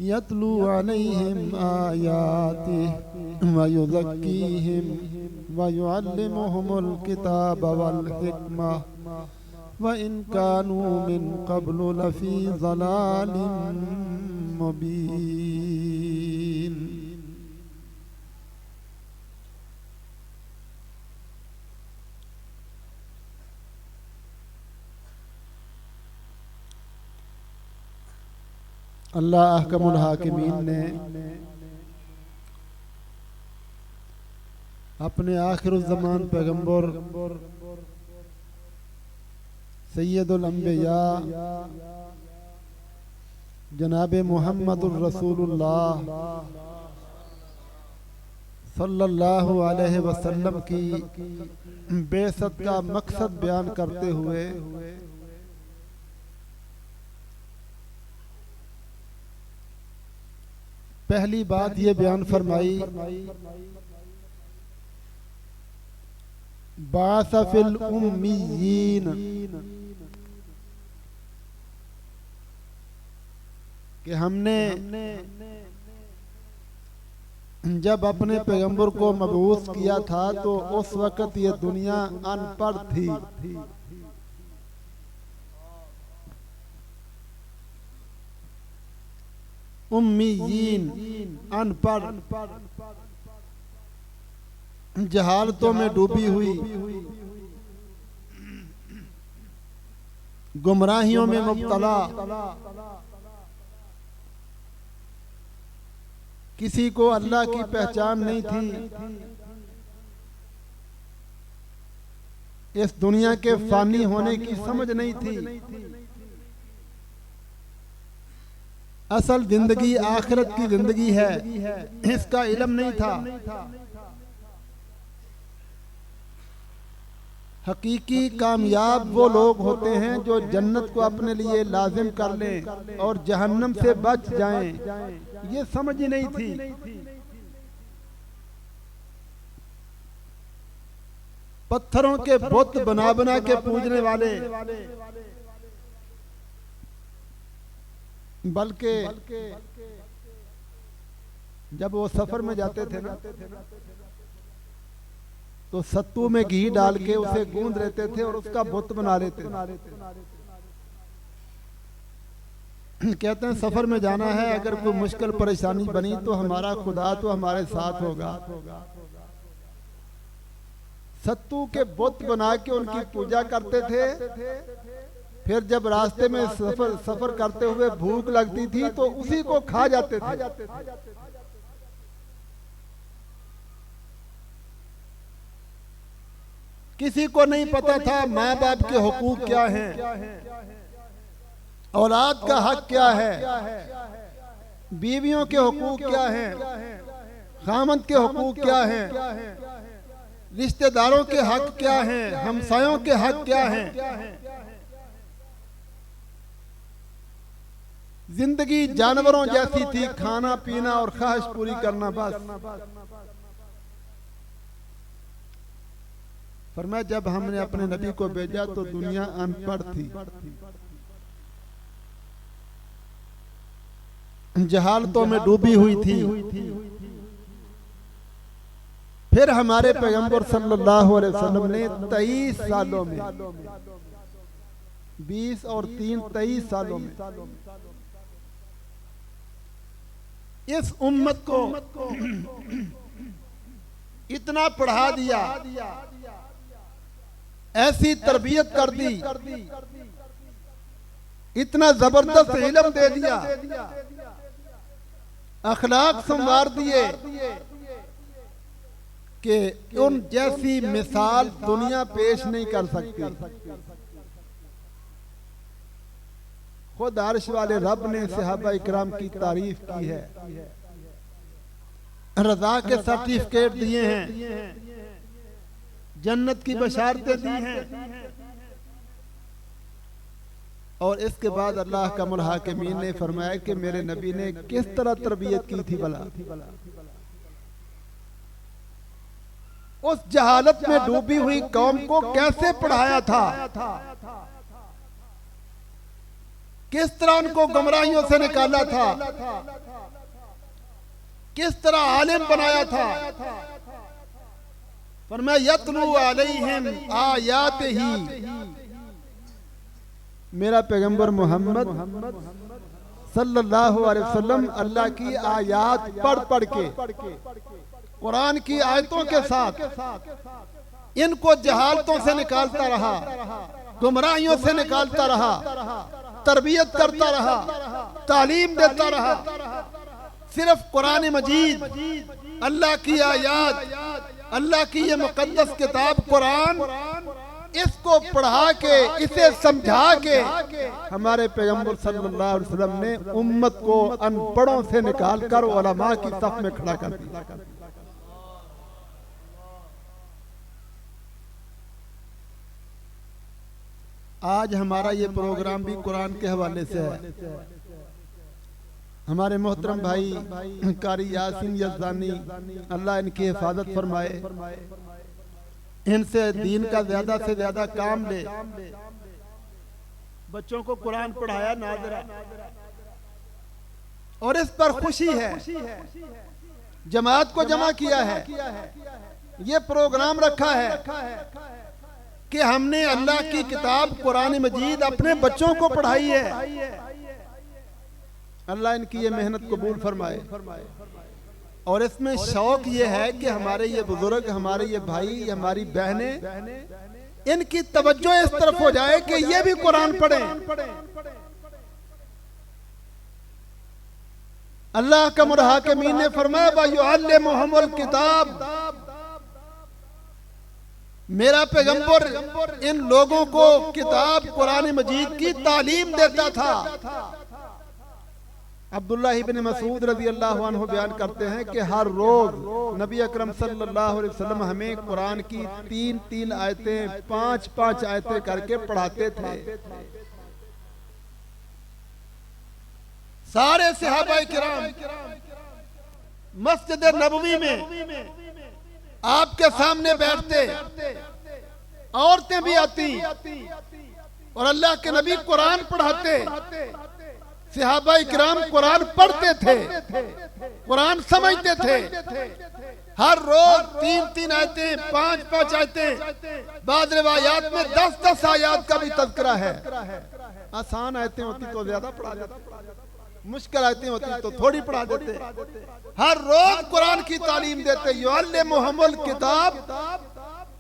يتلو عليهم آياته ويزكيهم ويعلمهم الكتاب والحكمة وإن كانوا من قبل لفي ضلال مبين. اللہ احکم الحاکمین نے اپنے آخر الزمان پیغمبر سید الانبیاء جناب محمد الرسول اللہ صلی اللہ علیہ وسلم کی بعثت کا مقصد بیان کرتے ہوئے پہلی بات یہ بیان فرمائی بعث فی الامیین، کہ ہم نے جب اپنے پیغمبر کو مبعوث کیا تھا تو اس وقت یہ دنیا ان پڑھ تھی. امیین ان پڑھ، جہالتوں میں ڈوبی ہوئی، گمراہیوں میں مبتلا، کسی کو اللہ کی پہچان نہیں تھی، اس دنیا کے فانی ہونے کی سمجھ نہیں تھی، اصل زندگی آخرت کی زندگی ہے اس کا علم نہیں تھا. حقیقی کامیاب وہ لوگ ہوتے ہیں جو جنت کو اپنے لیے لازم کر لیں اور جہنم سے بچ جائیں. یہ سمجھ ہی نہیں تھی. پتھروں کے بت بنا بنا کے پوجنے والے، بلکہ جب وہ سفر میں جاتے تھے نا تو ستو میں گھی ڈال کے اسے گوندھ لیتے تھے اور اس کا بت بنا لیتے تھے. کہتے ہیں سفر میں جانا ہے، اگر کوئی مشکل پریشانی بنی تو ہمارا خدا تو ہمارے ساتھ ہوگا. ستو کے بت بنا کے ان کی پوجا کرتے تھے. پھر جب راستے میں سفر کرتے ہوئے بھوک لگتی تھی تو اسی کو کھا جاتے تھے. کسی کو نہیں پتا تھا ماں باپ کے حقوق کیا ہیں، اولاد کا حق کیا ہے، بیویوں کے حقوق کیا ہیں، خامند کے حقوق کیا ہیں، رشتہ داروں کے حق کیا ہیں، ہمسایوں کے حق کیا ہیں. زندگی جانوروں جیسی تھی، کھانا پینا اور خواہش پوری کرنا بس. فرمایا جب ہم نے اپنے نبی کو بھیجا تو دنیا ان پڑھ تھی، جہالتوں میں ڈوبی ہوئی تھی. پھر ہمارے پیغمبر صلی اللہ علیہ وسلم نے 23 سالوں میں 20 اور 3 23 سالوں میں اس امت کو اتنا پڑھا دیا، ایسی تربیت کر دی، اتنا زبردست علم دے دیا اخلاق سنوار دیے کہ ان جیسی مثال دنیا پیش نہیں کر سکتی. خود عرش والے رب نے صحابہ اکرام کی تعریف کی ہے، رضا کے سرٹیفکیٹ دیے ہیں، جنت کی بشارتیں دی ہیں، اور اس کے بعد اللہ کا الحاکمین نے فرمایا کہ میرے نبی نے کس طرح تربیت کی تھی بھلا. اس جہالت میں ڈوبی ہوئی قوم کو کیسے پڑھایا تھا، کس طرح ان کو گمراہیوں سے نکالا تھا، کس طرح عالم بنایا تھا. فرمایا یتلو علیہم آیات ہی. میرا پیغمبر محمد صلی اللہ علیہ وسلم اللہ کی آیات پڑھ پڑھ کے، قرآن کی آیتوں کے ساتھ ان کو جہالتوں سے نکالتا رہا، گمراہیوں سے نکالتا رہا، تربیت کرتا رہا، تعلیم دیتا رہا. صرف قرآن مجید، اللہ کی آیات، اللہ کی یہ مقدس کتاب قرآن، اس کو پڑھا کے، اسے سمجھا کے ہمارے پیغمبر صلی اللہ علیہ وسلم نے امت کو ان پڑھوں سے نکال کر علماء کی صف میں کھڑا کر دیا. آج ہمارا یہ پروگرام بھی قرآن کے حوالے سے ہے. ہمارے محترم بھائی قاری یاسین یزدانی، اللہ ان کی حفاظت فرمائے، ان سے دین کا زیادہ سے زیادہ کام لے. بچوں کو قرآن پڑھایا ناظرہ، اور اس پر خوشی ہے. جماعت کو جمع کیا ہے، یہ پروگرام رکھا ہے کہ ہم نے اللہ کی کتاب قرآن مجید اپنے بچوں کو پڑھائی ہے. اللہ ان کی یہ محنت قبول فرمائے. اور اس میں شوق یہ ہے کہ ہمارے یہ بزرگ، ہمارے یہ بھائی، ہماری بہنیں، ان کی توجہ اس طرف ہو جائے کہ یہ بھی قرآن پڑھیں. اللہ کا الحاکمین نے فرمایا وَيُعَلِّمُهُمُ الْكِتَابَ. میرا پیغمبر ان لوگوں کو کتاب قرآن مجید کی تعلیم دیتا تھا. عبداللہ ابن مسعود رضی اللہ عنہ بیان کرتے ہیں کہ ہر روز نبی اکرم صلی اللہ علیہ وسلم ہمیں قرآن کی 3 آیتیں، 5 آیتیں کر کے پڑھاتے تھے. سارے صحابہ کرام مسجد نبوی میں آپ کے سامنے بیٹھتے، عورتیں بھی آتی اور اللہ کے نبی قرآن پڑھاتے. صحابہ اکرام قرآن پڑھتے تھے، قرآن سمجھتے تھے. ہر روز 3 آیتیں، 5 آیتیں، بعض روایات میں 10 آیات کا بھی تذکرہ ہے. آسان آیتیں ہوتی تو زیادہ پڑھا دیتے، مشکل آیتیں ہوتی تو تھوڑی پڑھا دیتے. ہر روز قرآن کی تعلیم دیتے. یعلمہم الکتاب،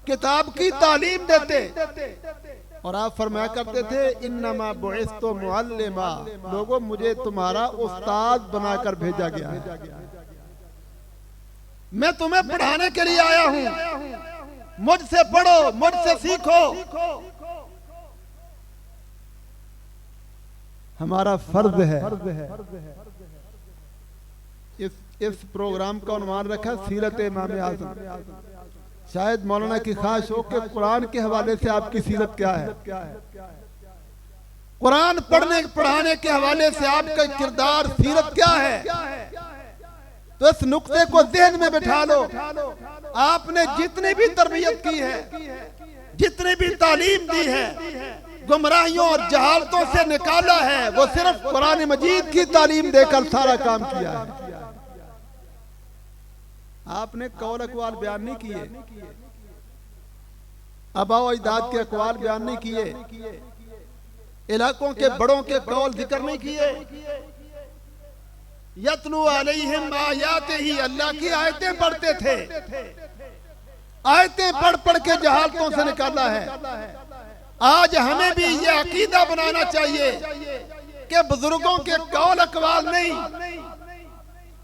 کتاب کی تعلیم دیتے. اور آپ فرمایا کرتے تھے انما بعثت معلما، لوگوں مجھے تمہارا استاد بنا کر بھیجا گیا ہے، میں تمہیں پڑھانے کے لیے آیا ہوں. مجھ سے پڑھو، مجھ سے سیکھو. ہمارا فرض ہے. اس پروگرام کا عنوان رکھا سیرت امام اعظم. شاید مولانا کی خواہش ہو کہ قرآن کے حوالے سے آپ کی سیرت کیا ہے، قرآن پڑھانے کے حوالے سے آپ کا کردار، سیرت کیا ہے. تو اس نقطے کو ذہن میں بٹھا لو. آپ نے جتنی بھی تربیت کی ہے، جتنی بھی تعلیم دی ہے، گمراہیوں اور جہالتوں سے نکالا ہے، وہ صرف قرآن مجید کی تعلیم دے کر سارا کام کیا ہے. آپ نے قول اقوال بیان نہیں کیے، آباء و اجداد کے اقوال بیان نہیں کیے، علاقوں کے بڑوں کے قول ذکر نہیں کیے. یتلو علیہم آیات ہی، اللہ کی آیتیں پڑھتے تھے. آیتیں پڑھ پڑھ کے جہالتوں سے نکالا ہے. آج ہمیں بھی یہ عقیدہ بنانا چاہیے کہ بزرگوں کے قول اقوال نہیں،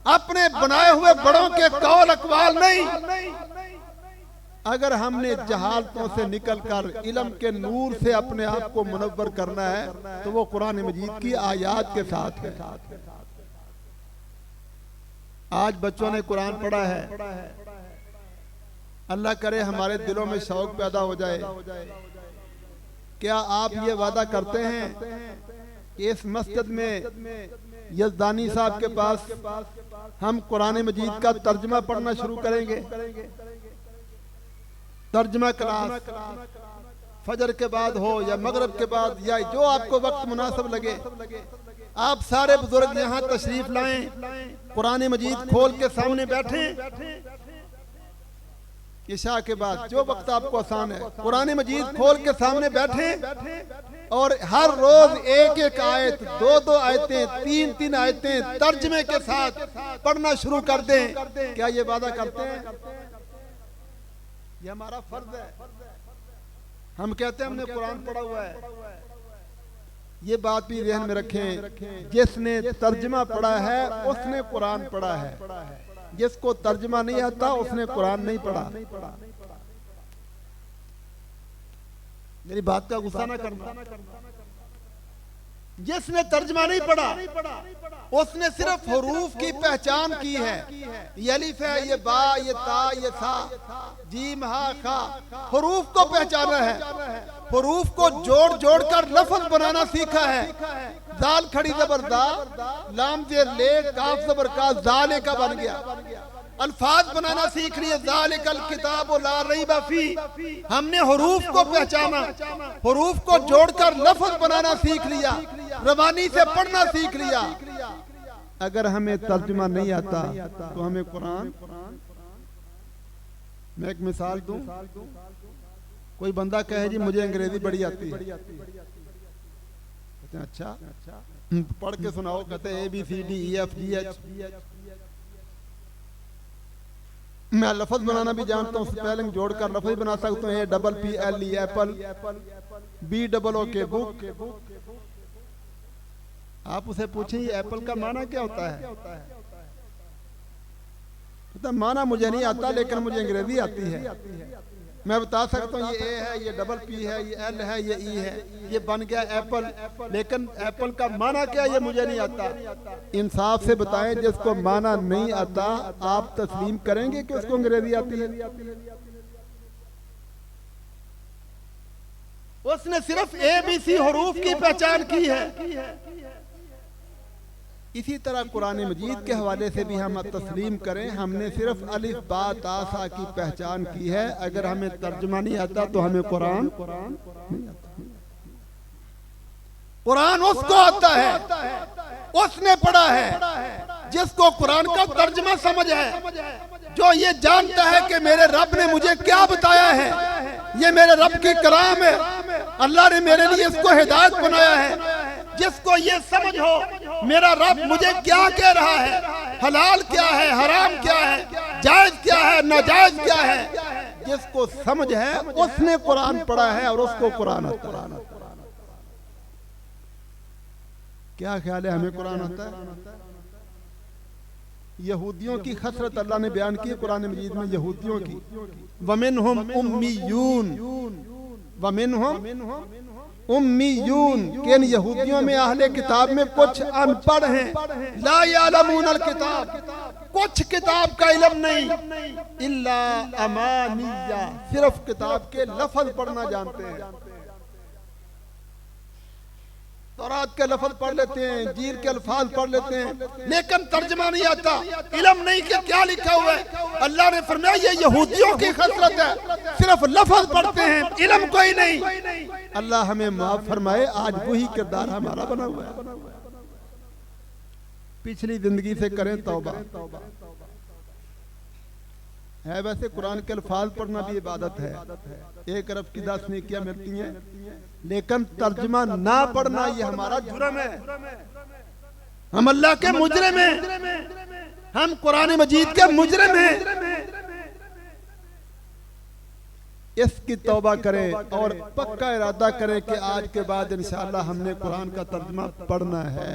اپنے بنائے ہوئے بڑوں کے قول اقوال نہیں. اگر ہم نے جہالتوں سے نکل کر علم کے نور سے اپنے آپ کو منور کرنا ہے تو وہ قرآن مجید کی آیات کے ساتھ ہے. آج بچوں نے قرآن پڑھا ہے، اللہ کرے ہمارے دلوں میں شوق پیدا ہو جائے. کیا آپ یہ وعدہ کرتے ہیں کہ اس مسجد میں یزدانی صاحب کے پاس ہم قرآن مجید کا ترجمہ پڑھنا شروع کریں گے؟ ترجمہ کلاس فجر کے بعد ہو یا مغرب کے بعد یا جو آپ کو وقت مناسب لگے، آپ سارے بزرگ یہاں تشریف لائیں، قرآن مجید کھول کے سامنے بیٹھیں. عشاء کے بعد جو وقت آپ کو آسان ہے قرآن مجید کھول کے سامنے بیٹھیں اور ہر روز ایک ایک آیت، دو آیتیں، تین آیتیں ترجمے کے ساتھ پڑھنا شروع کر دیں. کیا یہ وعدہ کرتے ہیں؟ یہ ہمارا فرض ہے. ہم کہتے ہیں ہم نے قرآن پڑھا ہوا ہے. یہ بات بھی ذہن میں رکھیں، جس نے ترجمہ پڑھا ہے اس نے قرآن پڑھا ہے، جس کو ترجمہ نہیں آتا اس نے قرآن نہیں پڑھا. میری بات کا غصہ نہ کرنا. جس نے ترجمہ نہیں پڑھا اس نے صرف حروف کی پہچان کی ہے. یہ الف ہے، یہ با، یہ تا، یہ سا، جیم، ہا، خا، حروف کو پہچانا ہے. حروف کو جوڑ کر لفظ بنانا سیکھا ہے. دال کھڑی زبر دا، لام زیر لے، کاف زبر کا، زالے کا بن گیا. الفاظ بنانا سیکھ لیے، ذالک الکتاب لا ریب فیہ. ہم نے حروف کو پہچانا، حروف کو جوڑ کر لفظ بنانا سیکھ لیا، زبانی سے پڑھنا سیکھ لیا. اگر ہمیں ترجمہ نہیں آتا تو ہمیں قرآن. میں ایک مثال دوں. کوئی بندہ کہے جی مجھے انگریزی بڑی آتی ہے، کہتے ہیں اچھا پڑھ کے سناؤ. کہتے ہیں ABCDEFGH. میں لفظ بنانا بھی جانتا ہوں، سپیلنگ جوڑ کر لفظ بنا سکتا ہوں. APPLE ایپل، BOOK بک. آپ اسے پوچھیں یہ ایپل کا معنی کیا ہوتا ہے؟ معنی مجھے نہیں آتا لیکن مجھے انگریزی آتی ہے. میں بتا سکتا ہوں یہ A ہے، یہ PP ہے، یہ L ہے، یہ E ہے، یہ بن گیا ایپل. لیکن ایپل کا معنی کیا یہ مجھے نہیں آتا. انصاف سے بتائیں جس کو معنی نہیں آتا آپ تسلیم کریں گے کہ اس کو انگریزی آتی ہے؟ اس نے صرف ABC حروف کی پہچان کی ہے. اسی طرح قرآن مجید کے حوالے سے بھی ہم تسلیم کریں ہم نے صرف الف با تا سا کی پہچان کی ہے. اگر ہمیں ترجمہ نہیں آتا تو ہمیں قرآن نہیں آتا. قرآن اس کو آتا ہے، اس نے پڑھا ہے جس کو قرآن کا ترجمہ سمجھ ہے، جو یہ جانتا ہے کہ میرے رب نے مجھے کیا بتایا ہے، یہ میرے رب کی کلام ہے، اللہ نے میرے لیے اس کو ہدایت بنایا ہے. جس کو یہ سمجھ ہو میرا رب مجھے کیا کہہ رہا ہے، حلال کیا ہے، حرام کیا ہے، جائز کیا ہے، ناجائز کیا ہے، جس کو سمجھ ہے اس نے قرآن پڑھا ہے اور اس کو قرآن آتا ہے. کیا خیال ہے ہمیں قرآن آتا ہے؟ یہودیوں کی خسرت اللہ نے بیان کی قرآن مجید میں. یہودیوں کی وَمِنْهُمْ أُمِّيُّونَ، وَمِنْهُمْ امیون، کہ ان یہودیوں میں اہل کتاب میں کچھ ان پڑھ ہیں. لا یعلمون الکتاب، کچھ کتاب کا علم نہیں. الا امانیہ، صرف کتاب کے لفظ پڑھنا جانتے ہیں. تورات کے لفظ پڑھ لیتے ہیں، انجیل کے الفاظ پڑھ لیتے ہیں، لیکن ترجمہ نہیں آتا، علم نہیں کہ کیا لکھا ہوا ہے. اللہ نے فرمایا یہ یہودیوں کی خصلت ہے، صرف لفظ پڑھتے ہیں، علم کوئی نہیں. اللہ ہمیں معاف فرمائے. آج وہی کردار ہمارا بنا ہوا ہے. پچھلی زندگی سے کریں توبہ. ہے ویسے قرآن کے الفاظ پڑھنا بھی عبادت ہے، 1 ارب کی 10 نیکیاں ملتی ہیں، لیکن ترجمہ نہ پڑھنا یہ ہمارا جرم ہے. ہم اللہ کے مجرم ہیں، ہم قرآن مجید کے مجرم ہیں. اس کی توبہ کریں اور پکا ارادہ کریں کہ آج کے بعد انشاءاللہ ہم نے قرآن کا ترجمہ پڑھنا ہے.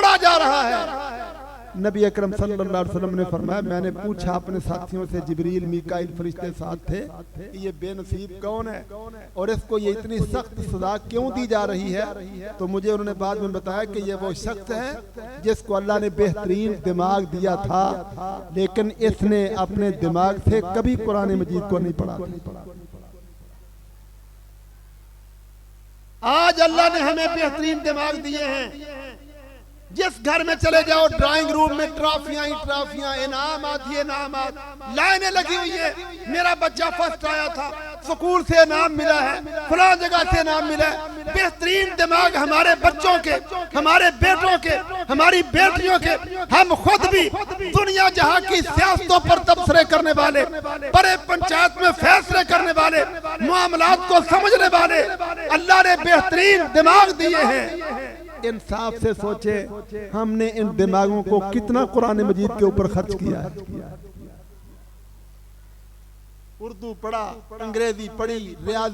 توڑا جا رہا ہے۔ نبی اکرم صلی اللہ علیہ وسلم نے فرمایا میں نے پوچھا اپنے ساتھیوں سے، جبریل میکائیل فرشتے ساتھ تھے، کہ یہ بے نصیب کون ہے اور اس کو یہ اتنی سخت سزا کیوں دی جا رہی ہے؟ تو مجھے انہوں نے بعد میں بتایا کہ یہ وہ شخص ہے جس کو اللہ نے بہترین دماغ دیا تھا، لیکن اس نے اپنے دماغ سے کبھی قرآن مجید کو نہیں پڑھا۔ آج اللہ نے ہمیں بہترین دماغ دیے ہیں، جس گھر میں چلے جاؤ ڈرائنگ روم میں ٹرافیاں ہی ٹرافیاں، انعامات ہی انعامات، لائنیں لگی ہوئی ہے، میرا بچہ فرسٹ آیا تھا، سکول سے انعام ملا ہے، فلاں جگہ سے انعام ملا ہے۔ بہترین دماغ ہمارے بچوں کے، ہمارے بیٹوں کے، ہماری بیٹیوں کے، ہم خود بھی دنیا جہاں کی سیاستوں پر تبصرے کرنے والے، بڑے پنچایت میں فیصلے کرنے والے، معاملات کو سمجھنے والے، اللہ نے بہترین دماغ دیے ہیں۔ انصاف سے سوچے ہم نے ان دماغوں کو کتنا قرآن مجید کے اوپر خرچ کیا ہے۔ اردو پڑھا، انگریزی پڑھی، ریاضی